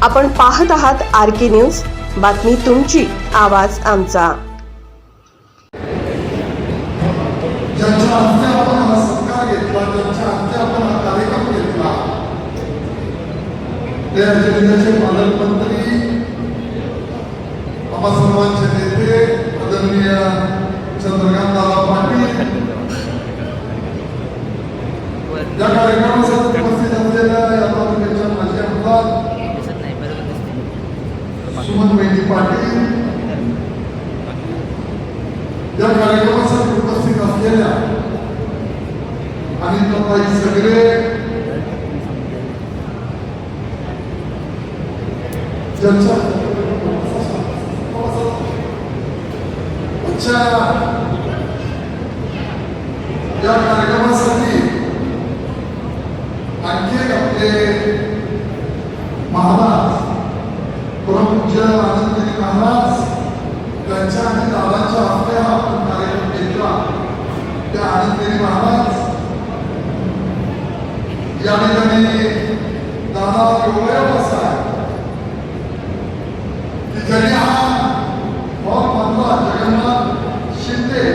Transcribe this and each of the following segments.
आपण पाहत आहात RK न्यूज, बातमी तुमची, आवाज आमचा. ज्यांच्या हस्ते आपण हा सत्कार घेतला, ज्यांच्या हस्ते आपण हा कार्यक्रम घेतला, ते जिल्ह्याचे पालकमंत्री, आम्हा सर्वांचे नेते आदरणीय चंद्रकांतदादा पाटील, या कार्यक्रमासाठी उपस्थित असलेल्या या तालुक्याच्या माजी आमदार सुमनवहिनी पाटील, या कार्यक्रमासाठी उपस्थित असलेल्या आणि ताई सगळे ज्यांच्या या कार्यक्रमासाठी आणखी एक आपले महाराज परमपूज्य आनंदगिरी महाराज त्यांच्या आणि दादांच्या हस्ते हा आपण कार्यक्रम घेतला. त्या आनंदगिरी महाराज या ठिकाणी दादा एवढं असा की ज्यांनी हा हॉल बांधला, जगन्नाथ शिंदे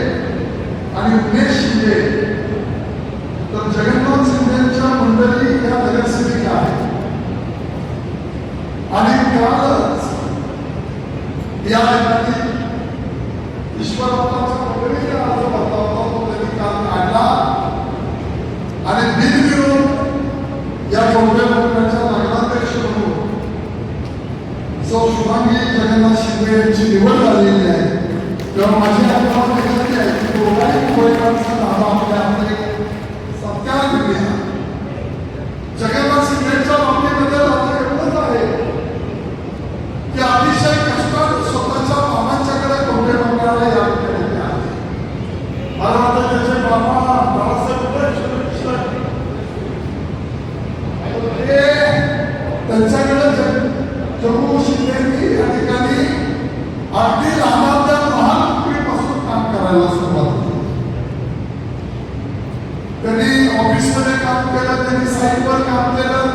आणि उमेश शिंदे, तर जगन्नाथ शिंदेच्या मंडळी या नगरसेविका आहेत आणि कालच या ठिकाणी ईश्वरप्पाच्या मंडळीचा अर्ज भरला होता, तो त्यांनी काल काढला आणि बिनविरोध या कोणत्या मंडळाच्या नगराध्यक्ष म्हणून सौ शुभांगी जगन्नाथ शिंदे यांची निवड झालेली आहे. तेव्हा माझी आपल्याला विनंती आहे की दोघांनी कोळेकरांचा नाव आपल्या सत्कार घेऊया. जगन्नाथ शिंदेच्या बाबतीमध्ये आपलं एवढंच आहे की अतिशय कष्टात स्वतःच्या मामांच्याकडे कोणत्या मंडळाला या ठिकाणी आहे. मला वाटतं त्याचे मामा बाळासाहेब त्यांच्याकडे जम्मू शिंदेंनी या ठिकाणी अगदी लहानाच्या लहान पिढीपासून काम करायला सुरुवात केली. त्यांनी ऑफिसमध्ये काम केलं, त्यांनी साईटवर काम केलं,